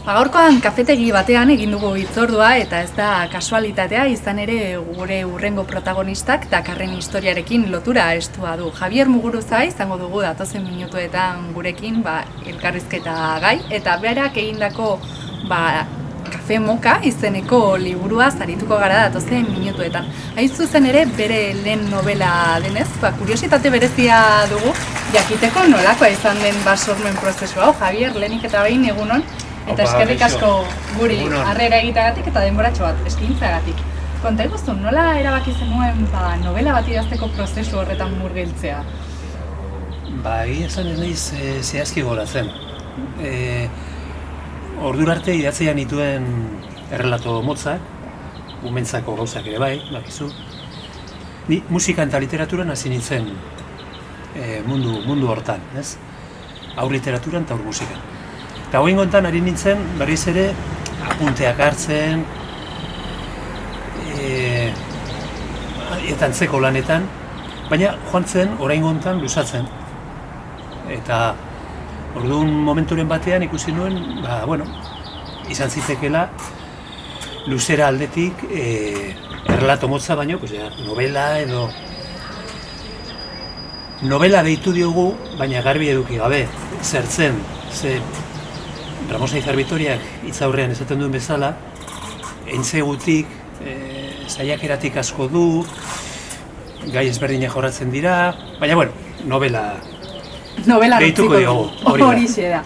Gaurkoan kafetegi batean egin dugu hitzordua eta ez da kasualitatea, izan ere gure hurrengo protagonistak dakarren historiarekin lotura estua du. Javier Muguruza izango dugu datozen minutuetan gurekin elkarrizketa gai eta berak egindako Kafe Moka izeneko liburua arituko gara datozen minutuetan. Hain zuzen ere bere lehen novela denez, kuriositate berezia dugu jakiteko nolakoa izan den sormen prozesu hau. Javier, lehenik eta behin egunon. Eta eskerrik asko guri harrera egiteagatik eta denboratxo bat eskaintzagatik. Konta iguzu, nola erabaki zenuen novela bat idazteko prozesu horretan murgiltzea? Egia esan ez nahiz zehazki goratzen. Ordura arte idatzea nituen errelato motzak, umentzako gauzak ere bai, bakizu. Ni musika eta literaturan hasi nintzen mundu hortan, ez? Haur literaturan eta haur musikan. Eta hoin gontan ari nintzen berriz ere apunteak hartzen, eta antzeko lanetan, baina joan zen orain gontan luzatzen. Eta orduan momenturen batean ikusi nuen, izan zitekeela luzera aldetik errelato motza baino, novela edo novela deitu diogu, baina garbi eduki gabe, zertzen, Ramos Aizar Vitoriak hitz aurrean esaten duen bezala, entzegutik, saiakeratik asko du, gai ezberdinak jorratzen dira, baina novela deituko diogu, horixe da.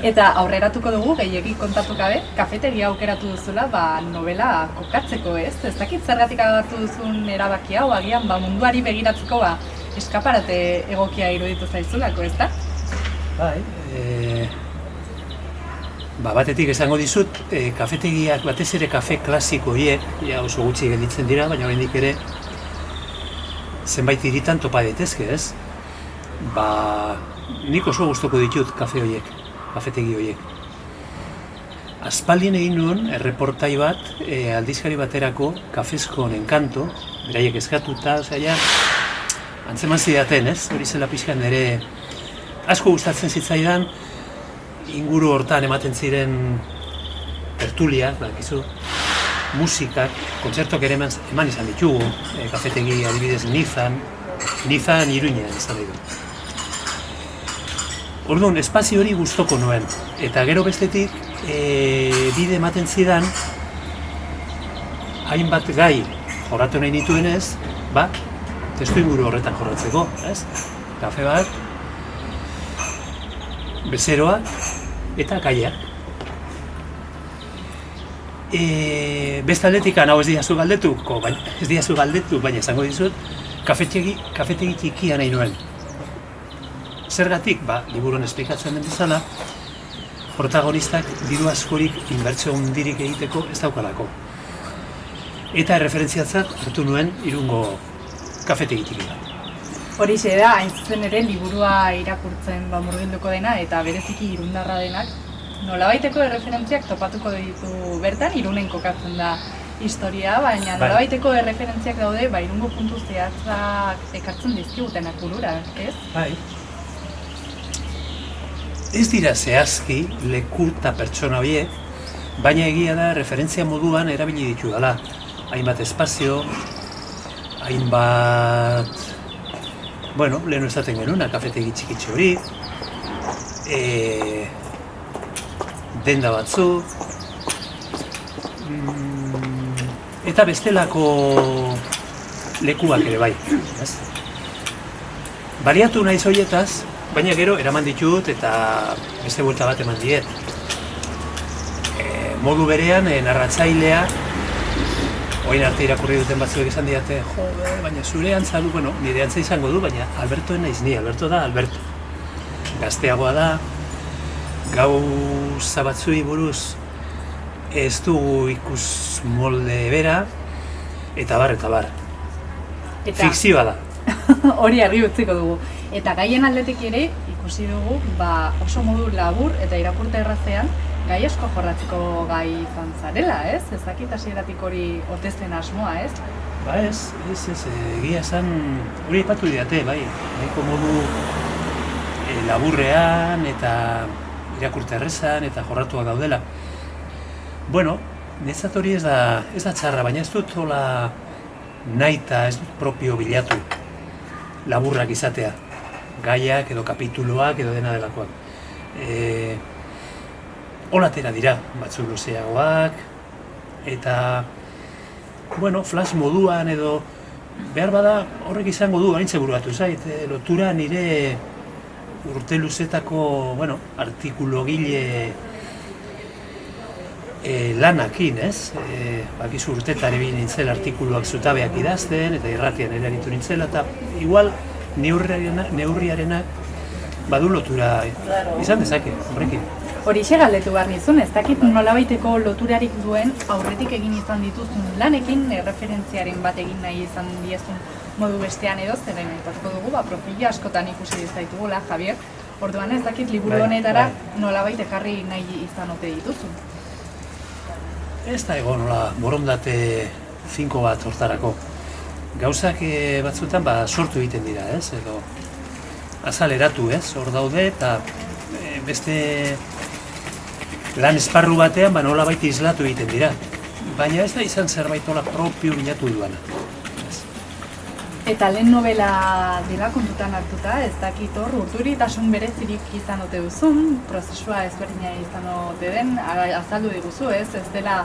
Eta aurreratuko dugu, gehiegi kontatu gabe, kafetegi aukeratu duzula novela kokatzeko, ez? Ez dakit zergatik agartu duzun erabaki hau, agian munduari begiratzeko eskaparate egokia iruditu zaizulako, ez da? Batetik esango dizut, kafetegiak batez ere kafe klasiko horiek, oso gutxi gelditzen dira, baina oraindik ere zenbait hiritan topa daitezke, ez? Nik oso gustoko ditut kafetegi horiek. Aspaldien egin nuen erreportai bat, aldizkari baterako, Kafeskon Enkanto, beraiek eskatuta, antzeman zidaten, ez? Hori zela pixkan ere asko gustatzen zitzaidan, inguru hortan ematen ziren tertuliak, bakizu, musikak, kontzertuak ere eman izan ditugu, kafetegi adibidez Nizan Iruinean izan dugu. Orduan, espazio hori gustoko nuen, eta gero bestetik bide ematen zidan hainbat gai jorratu nahi nituenez, testu inguru horretan jorratzeko, ez? Kafe bat, bezeroa eta gaiak. Beste aldetik, hau ez diazu galdetu, baina esango dizut, kafetegi txikia nahi nuen. Zergatik, liburuan esplikatzen den bezala, protagonistak diru askorik inbertsio handirik egiteko ez daukalako. Eta erreferentziatzat hartu nuen Irungo kafetegi txiki bat. Horixe da, hain zuzen ere liburua irakurtzen murgilduko dena eta bereziki irundarra denak, nolabaiteko erreferentziak topatuko ditu bertan, Irunen kokatzen da historia, baina nolabaiteko erreferentziak daude Irungo puntu zehatzak ekartzen dizkigutenak burura, ez? Ez dira zehazki leku eta pertsona horiek, baina egia da referentzia moduan erabili ditu dela. Hainbat espazio, hainbat lehen esaten genuna, kafetegi txikitxo hori, denda batzu, eta bestelako lekuak ere bai. Bariatu naiz horietaz, baina gero eraman ditut eta beste buelta bat eman diet. Modu berean, narratzailea, oin arte irakurri duten batzuek esan diate, baina zure antza du, nire antza izango du, baina Albertoen naiz ni, Alberto da Alberto. Gazteagoa da, gauza batzui buruz ez dugu ikus molde bera, eta bar. Fikzioa da. Hori argi utziko dugu. Eta gaien aldetik ere ikusi dugu, oso modu labur eta irakurte errazean, gai asko jorratzeko gai izan zarela, ez? Ez dakit hasieratik hori otezen asmoa, ez? Ez, egia esan hori aipatu didate, nahiko modu laburrean eta irakurte errezan eta jorratuak daudela. Bueno, niretzat hori ez da txarra, baina ez dut hola nahita, ez dut propio bilatu laburrak izatea. Gaiak edo kapituloak edo dena delakoak. Holatera dira, batzuk luzeagoak, eta, bueno, flash moduan edo behar bada horrek izango du, haintze burugatu zait, lotura nire urte luzetako, bueno, artikulogile lanakin, ez? Bakizu urtetan ebin nintzela artikuluak zutabeak idazten, eta irratian ere aritu nintzela, eta igual neurriarenak badu lotura izan dezake, horrekin. Horixe galdetu behar nizun, ez dakit nolabaiteko loturarik duen aurretik egin izan dituzun lanekin, referentziaren bat egin nahi izan diezun modu bestean edo, zeren aipatuko dugu, profila askotan ikusi dizaitugula, Javier. Orduan ez dakit liburu honetara nolabait ekarri nahi izan ote dituzun. Ez da egon nola borondate finko bat hortarako. Gauzak batzuetan sortu egiten dira, ez? Edo azaleratu, ez? Hor daude eta beste lan esparru batean nolabait islatu egiten dira. Baina ez da izan zerbait nola propio bilatu duana. Eta lehen novela dela kontutan hartuta, ez dakit hor urduritasun berezirik izan ote duzun, prozesua ezberdina izan ote den, azaldu diguzu, ez dela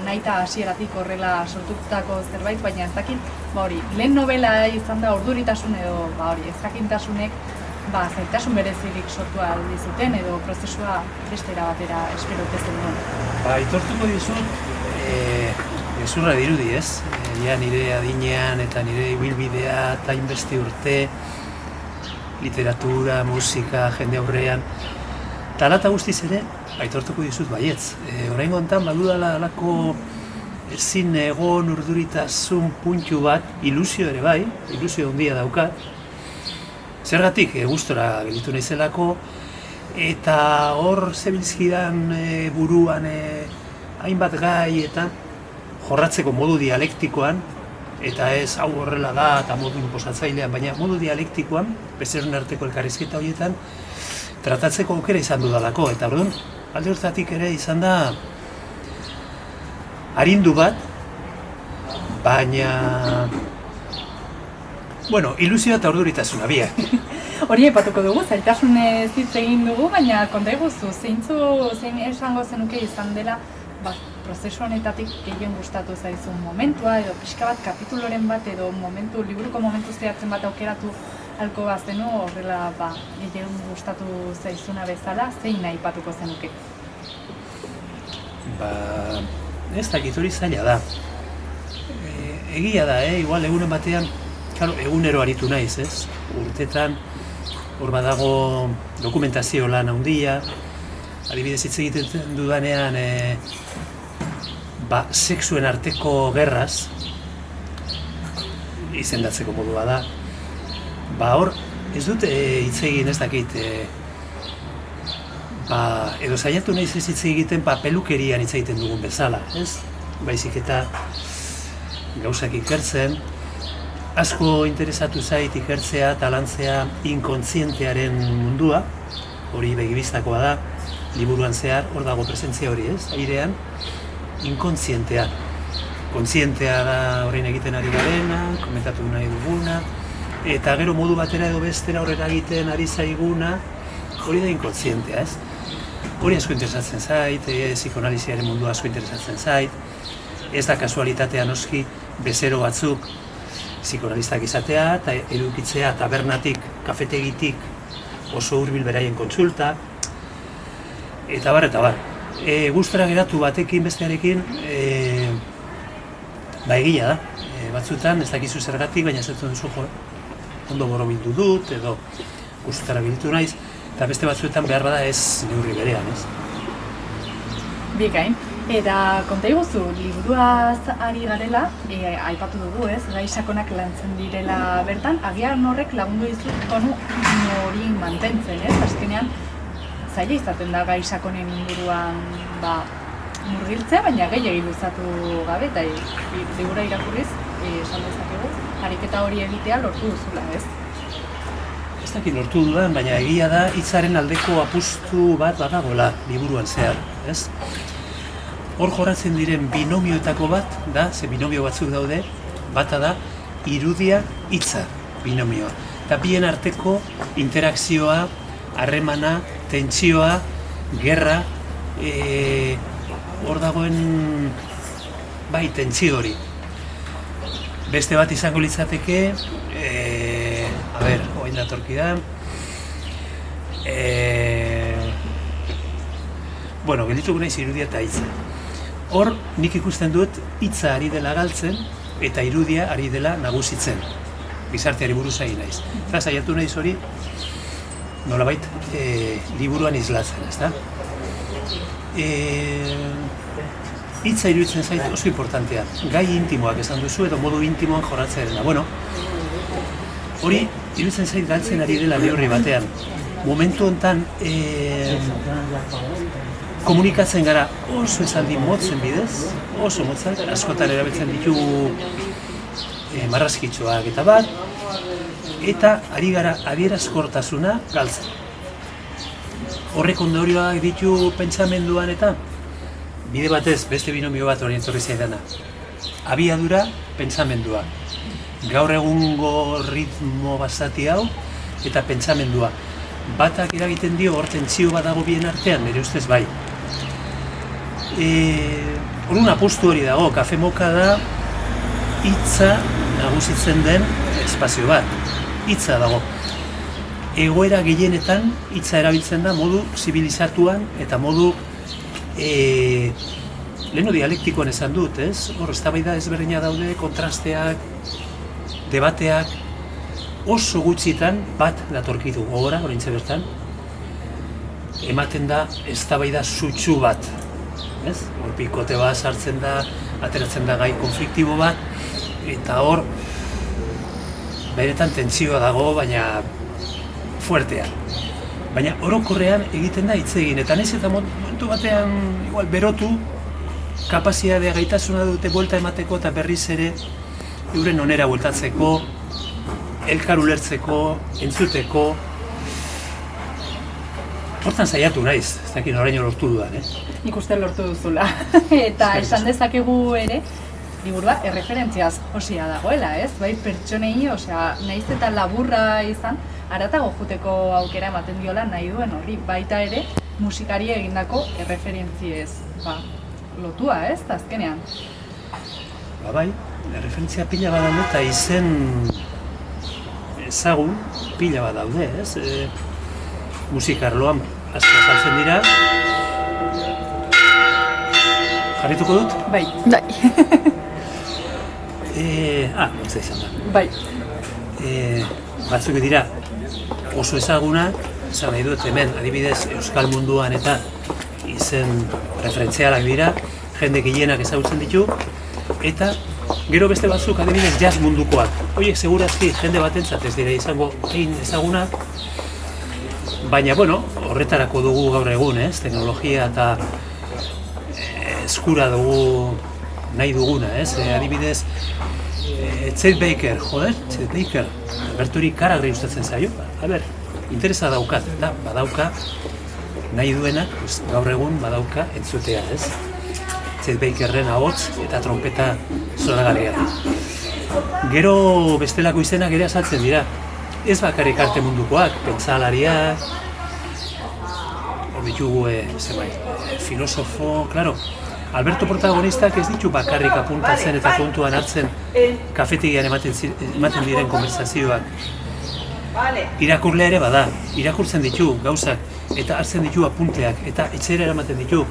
nahita hasieratik horrela sortutako zerbait, baina ez dakit, lehen novela izan da urduritasun edo ezjakintasunek zaitasun berezirik sortu aldi zuten edo prozesua bestera batera espero tezen duen. Aitortuko dizut, gezurra dirudi, ez? Nire adinean eta nire ibilbidea eta hainbeste urte, literatura, musika, jende aurrean. Eta ala eta guztiz ere, aitortuko dizut baietz. Oraingo honetan badudala alako ezin egon urduritasun puntu bat, ilusio ere bai, ilusio handia daukat. Zergatik gustora gelditu naizelako, eta hor zebilzkidan buruan hainbat gai eta jorratzeko modu dialektikoan, eta ez hau horrela da eta modu inposatzailean, baina modu dialektikoan, bezeron arteko elkarrizketa horietan, tratatzeko aukera izan dudalako, eta orduan, alde hortatik ere izan da arindu bat, baina, bueno, ilusioa eta urduritasuna biak. Hori aipatuko dugu, zailtasunez hitz egin dugu, baina konta iguzu, zein esango zenuke izan dela prozesu honetatik gehien gustatu zaizun momentua edo pixka bat kapituloren bat edo liburuko momentu zehatzen bat aukeratu halko bazenu horrela gehien gustatu zaizuna bezala, zein aipatuko zenuke? Ez dakit hori zaila da. Egia da, igual egunen batean, egunero aritu naiz, ez? Urtetan, hor badago dokumentazio lan handia, adibidez hitz egiten dudanean sexuen arteko gerraz, izendatzeko modua da. Hor, ez dut hitz egin ez dakit, edo saiatu naiz ez hitz egiten pelukerian hitz egiten dugun bezala, ez? Baizik eta gauzak ikertzen, asko interesatu zait ikertzea eta lantzea inkontzientearen mundua, hori begibistakoa da, liburuan zehar, hor dago presentzia hori, ez? Airean, inkontzientea. Kontzientea da horrein egiten ari garena, komentatu nahi duguna, eta gero modu batera edo bestera horrela egiten ari zaiguna, hori da inkontzientea, ez? Hori asko interesatzen zait, psikoanaliziaren mundu asko interesatzen zait, ez da kasualitatea noski bezero batzuk psikoanalistak izatea eta edukitzea tabernatik, kafetegitik oso hurbil beraien kontsulta, eta bar. Gustora geratu batekin bestearekin, egia da. Batzuetan ez dakizu zergatik, baina zertzen duzu ondo borobildu dut, edo gustara bildu naiz, eta beste batzuetan behar bada ez neurri berean, ez? Bikain. Eta konta iguzu, liburuaz ari garela, aipatu dugu, ez? Gai sakonak lantzen direla bertan, agian horrek lagundu dizut hori mantentzen, ez? Azkenean, zaila izaten da gai sakonen inguruan murgiltzea, baina gehiegi luzatu gabe, eta libura irakurriz, esan dezakegu, ariketa hori egitea lortu duzula, ez? Ez dakit lortu dudan, baina egia da hitzaren aldeko apustu bat badagoela liburuan zehar, ez? hor jorratzen diren binomioetako bat da, ze binomio batzuk daude, bata da irudia hitza binomioa. Eta bien arteko interakzioa, harremana, tentsioa, gerra, hor dagoen bai tentsio hori. Beste bat izango litzateke, oin datorki da, geldituko naiz irudia eta hitza. Hor, nik ikusten dut hitza ari dela galtzen eta irudia ari dela nagusitzen. Gizarteari buruz ari naiz. Eta saiatu naiz hori, nolabait, liburuan islatzen, ezta? Hitza iruditzen zait oso importantea. Gai intimoak esan duzu edo modu intimoan jorratzen da. Hori iruditzen zait galtzen ari dela neurri batean. Momentu honetan komunikatzen gara oso esaldi motzen bidez, oso motzak, askotan erabiltzen ditugu marrazkitxoak eta bat, eta ari gara adierazkortasuna galtzen. Horrek ondorioak ditu pentsamenduan eta bide batez beste binomio bat hori etorri zaidana. Abiadura pentsamendua. Gaur egungo ritmo basati hau eta pentsamendua. Batak eragiten dio hor tentsio bat dago bien artean, nire ustez bai. Horun apustu hori dago, Kafe Moka da hitza nagusitzen den espazio bat. Hitza dago. Egoera gehienetan hitza erabiltzen da modu zibilizatuan eta modu leheno dialektikoan esan dut, ez? Hor, eztabaida ezberdina daude, kontrasteak, debateak, oso gutxitan bat datorkitu gogora, oraintxe bertan, ematen da eztabaida sutsu bat, ez? Hor pikote bat sartzen da, ateratzen da gai konfliktibo bat, eta hor, beretan tentsioa dago, baina fuertea. Baina orokorrean egiten da hitz egin, eta naiz eta momentu batean igual berotu, kapazitatea gaitasuna dute buelta emateko eta berriz ere euren onera bueltatzeko, elkar ulertzeko, entzuteko. Hortan saiatu naiz, ez dakit noraino lortu dudan, Nik uste lortu duzula. Eta esan dezakegu ere, liburua erreferentziaz josia dagoela, ez? Bai, pertsonei, nahiz eta laburra izan, haratago juteko aukera ematen diola nahi duen hori, baita ere musikari egindako erreferentziez lotua, ez? Azkenean. Bai, erreferentzia pila bat daude eta izen ezagun pila bat daude, ez? Musikarloan asko azaltzen dira. Jarrituko dut? Bai. Ez da izan da. Bai. Batzuk dira oso ezagunak, esan nahi dut hemen, adibidez, euskal munduan eta izen referentzialak dira, jende gehienak ezagutzen ditu, eta gero beste batzuk adibidez jazz mundukoak. Horiek segurazki jende batentzat ez dira izango egin ezagunak, baina, horretarako dugu gaur egun, teknologia eta eskura dugu nahi duguna, adibidez, Chet Baker, Chet Baker, Alberturi karagri gustatzen zaio, interesa daukat, eta badauka nahi duenak, gaur egun badauka entzutea, ez? Chet Bakerren ahots eta trompeta zoragarria. Gero bestelako izenak ere azaltzen dira, ez bakarrik arte mundukoak, pentsalariak, hor ditugu, filosofo, klaro, Alberto protagonistak ez ditu bakarrik apuntatzen eta kontuan hartzen kafetigian ematen diren konversazioak. Irakurlea ere bada, irakurtzen ditu gauzak eta hartzen ditu apunteak eta etxera eramaten ditu.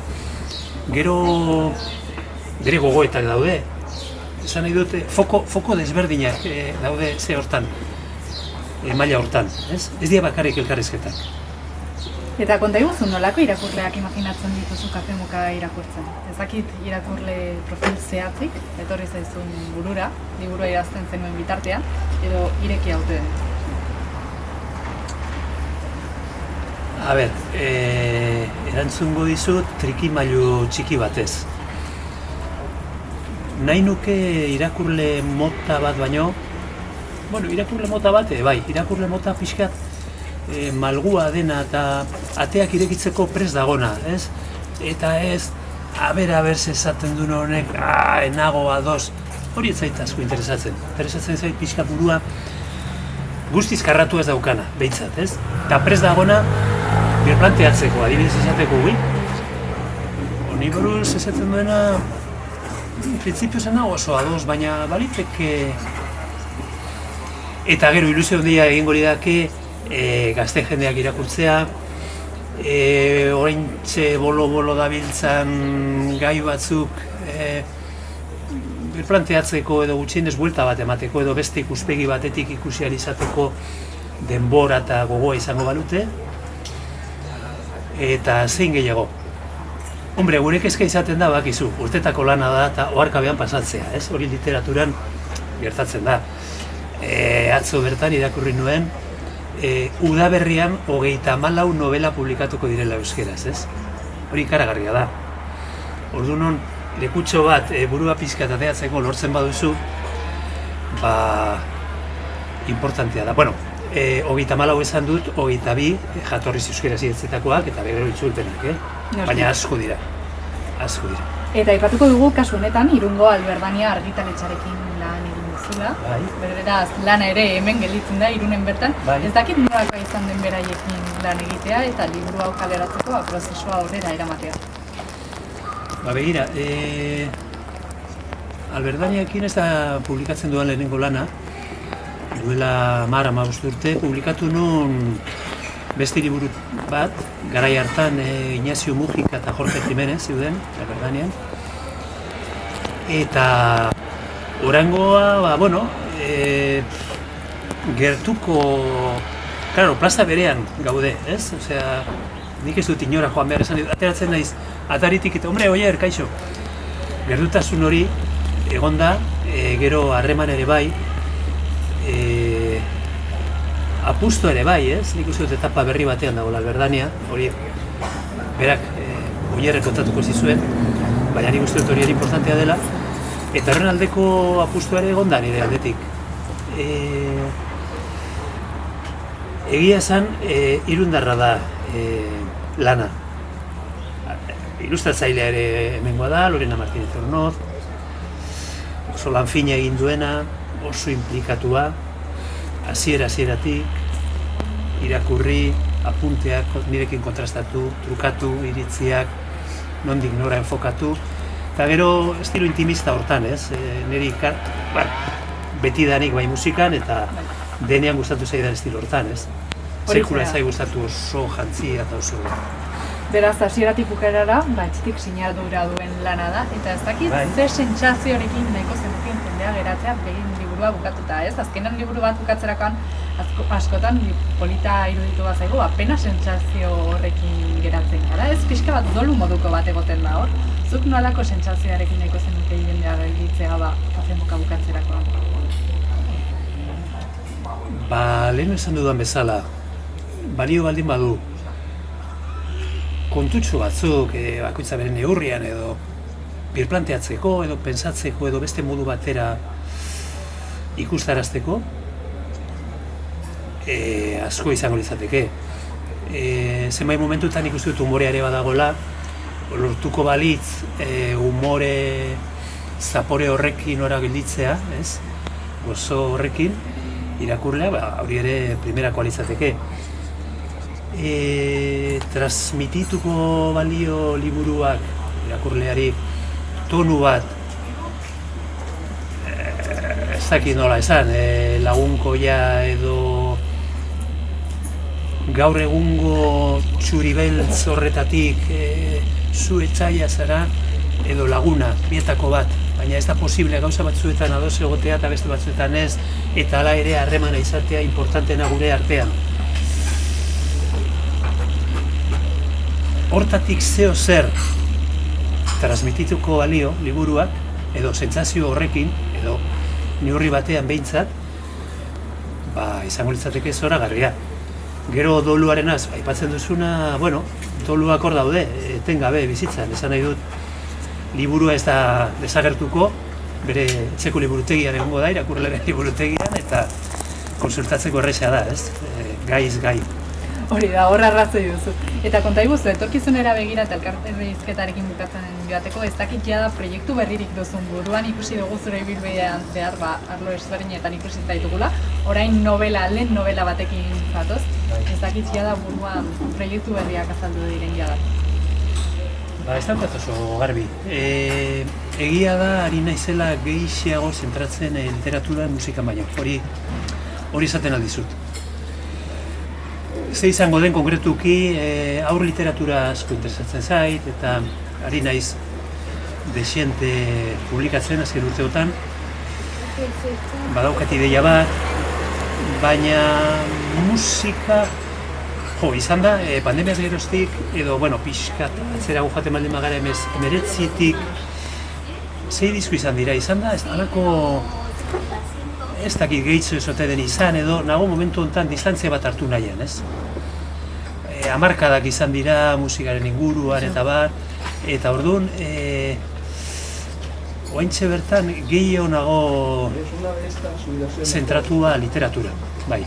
Gero bere gogoetak daude. Esan nahi dute, foko desberdinak daude ze hortan, maila hortan, ez? Ez dira bakarrik elkarrizketak. Eta konta iguzu, nolako irakurleak imaginatzen dituzu Kafe Moka irakurtzen? Ez dakit irakurle profil zehatzik, etorri zaizun burura, liburua idazten zenuen bitartean, edo ireki haute den? Erantzungo dizut trikimailu txiki batez. Nahi nuke irakurle mota bat baino, irakurle mota bat, irakurle mota pixkat malgua dena eta ateak irekitzeko prest dagona, ez? Eta ez aber esaten duen honek, enago ados, hori ez zait asko interesatzen. Interesatzen zait pixka burua guztiz karratu ez daukana, behintzat, ez? Eta prest dagona, birplanteatzeko, adibidez esateko gui. Honi buruz esaten duena, printzipioz enago oso ados, baina baliteke... Eta gero ilusio handia egingo lidake, gazte jendeak irakurtzea, oraintxe bolo-bolo dabiltzan gai batzuk birplanteatzeko edo gutxienez buelta bat emateko edo beste ikuspegi batetik ikusi ahal izateko denbora eta gogoa izango balute. Eta zein gehiago. Hombre, gure kezka izaten da, bakizu, urtetako lana da eta oharkabean pasatzea, ez? Hori literaturan gertatzen da. Atzo bertan irakurri nuen, udaberrian 34 novela publikatuko direla euskeraz, ez? Hori ikaragarria da. Orduan, lekutxo bat burua pixka eta teatzeko lortzen baduzu, importantea da. Bueno, 34 esan dut, 22 jatorriz euskeraz idatzitakoak eta gero itzulpenak, baina asko dira. Eta aipatuko dugu kasu honetan, Irungo Alberdania argitaletxarekin lan egin duzula. Beraz, lana ere hemen gelditzen da Irunen bertan. Ez dakit nolakoa izan den beraiekin lan egitea eta liburu hau kaleratzeko prozesua aurrera eramatea. Begira, Alberdaniarekin ez da publikatzen duan lehenengo lana. Duela 10-15 urte publikatu nun beste liburu bat, garai hartan Ignacio Mujika eta Jorge Jimenez zeuden, Alberdanian. Eta oraingoa, gertuko, claro, plaza berean gaude, ez? Osea, nik ez dut inora joan behar esan, ateratzen naiz ataritik eta, oier, kaixo. Gertutasun hori egonda, gero harreman ere bai, apustu ere bai, ez? Nik uste dut etapa berri batean dago Alberdania, hori berak oierrek kontatuko zizuen, baina nik uste dut hori importantea dela, eta horren aldeko apustu ere egonda nire aldetik. Egia esan, irundarra da lana. Ilustratzailea ere hemengoa da, Lorena Martínez Ornoz, oso lan fina egin duena, oso inplikatua, hasieratik, irakurri, apunteak nirekin kontrastatu, trukatu, iritziak, nondik nora enfokatu, eta gero estilo intimista hortan, ez? Niri betidanik bai musikan eta denean gustatu zaidan estilo hortan, ez? Sekula zai gustatu oso jantzia eta oso... Beraz, hasieratik bukaerara, etxetik sinadura duen lana da, eta ez dakit ze sentsazioarekin nahiko zenukien jendea geratzea begin liburua bukatuta, ez? Azkenan liburu bat bukatzerakoan askotan polita iruditu bat zaigu, apena sentsazio horrekin geratzen gara, ez? Pixka bat dolu moduko bat egoten da hor. Zuk nolako sentsazioarekin nahiko zenuke jendea gelditzea Kafe-Moka bukatzerakoan? Lehen esan dudan bezala, balio baldin badu, kontutxo batzuk, bakoitza bere neurrian edo birplanteatzeko edo pentsatzeko edo beste modu batera ikustarazteko, asko izango litzateke. Zenbait momentutan ikusi dut umorea ere badagola, lortuko balitz umore zapore horrekin ora gelditzea, ez? Gozo horrekin irakurlea, hori ere primerakoa litzateke. Transmitituko balio liburuak irakurleari tonu bat ez dakit nola esan, lagunkoia edo gaur egungo txuribeltz horretatik zu etxaila zara edo laguna, bietako bat, baina ez da posible gauza batzuetan ados egotea eta beste batzuetan ez, eta hala ere harremana izatea importanteena gure artean. Hortatik zeo zer transmitituko balio liburuak edo sentsazio horrekin edo neurri batean behintzat izango litzateke zoragarria. Gero doluarenaz aipatzen duzuna, doluak hor daude, etengabe bizitzan, esan nahi dut liburua ez da desagertuko, bere etxeko liburutegian egongo da, irakurlearen liburutegian eta konsultatzeko erresa da, ez? Gaiz gai. Hori da, horra arrazoi duzu. Eta konta iguzu, etorkizunera begira eta elkarrizketarekin bukatzen joateko, ez dakit jada proiektu berririk duzun buruan ikusi dugu zure ibilbidean zehar, arlo ezberdinetan ikusi zaitugula, orain lehen novela batekin zatoz, ez dakit jada buruan proiektu berriak azaldu diren jada. Ez daukat oso garbi. Egia da, ari naizela gehiago zentratzen literatura musikan baino. Hori esaten aldizut. Ze izango den konkretuki, aur literatura asko interesatzen zait, eta ari naiz desiente publikatzen azken urteotan. Badaukat ideia bat, baina musika izan da, pandemiaz geroztik, edo, pixkat, atzera joaten baldin magara emeretzitik, zei disko izan dira, izan da, ez dakit gehitzu ezote den izan, edo nago momentu honetan distantzia bat hartu nahian, ez? Hamarkadak izan dira musikaren inguruan eta bar, eta orduan, oaintxe bertan gehiago nago zentratua literatura, bai.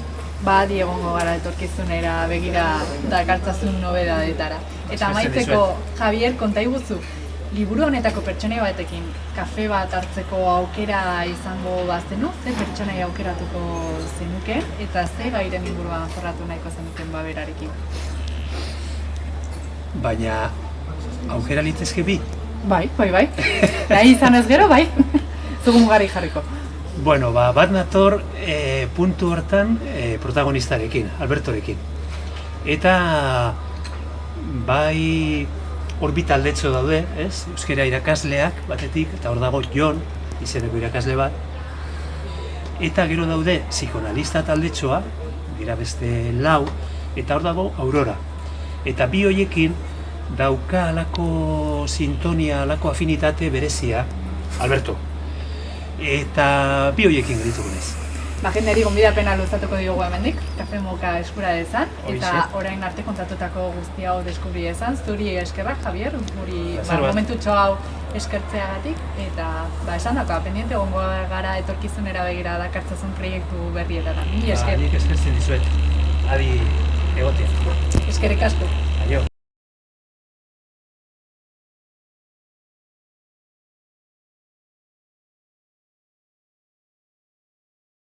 Adi egongo gara etorkizunera begira dakartzazun nobedadetara. Eta amaitzeko, Javier, konta iguzu, liburu honetako pertsonai batekin kafe bat hartzeko aukera izango bazenu, ze pertsonai aukeratuko zenuke, eta ze gairen inguruan jorratu nahiko zenuten berarekin? Baina, aukera litezke bi? Bai. Nahi izan ez gero, bai. Zugun gari jarriko. Bat nator puntu hortan protagonistarekin, Albertorekin. Eta bai hor bi taldetxo daude, ez? Euskara irakasleak batetik, eta hor dago Jon, izeneko irakasle bat. Eta gero daude psikoanalista taldetxoa, dira beste 4, eta hor dago Aurora. Eta bi horiekin dauka alako sintonia, alako afinitate berezia, Alberto. Eta bi horiekin gerituko naiz. Jenderi gonbidapena luzatuko diogu hemendik, kafe moka eskura dezan, eta orain arte kontatutako guzti hau deskubri dezan. Zuri eskerrak, Javier, guri momentutxo hau eskertzeagatik, eta esan dako, pendiente gongo gara etorkizunera begira dakartzazun proiektu berrietara. Mila esker. Nik eskertzen dizuet, adi egotea. Eskerrik asko.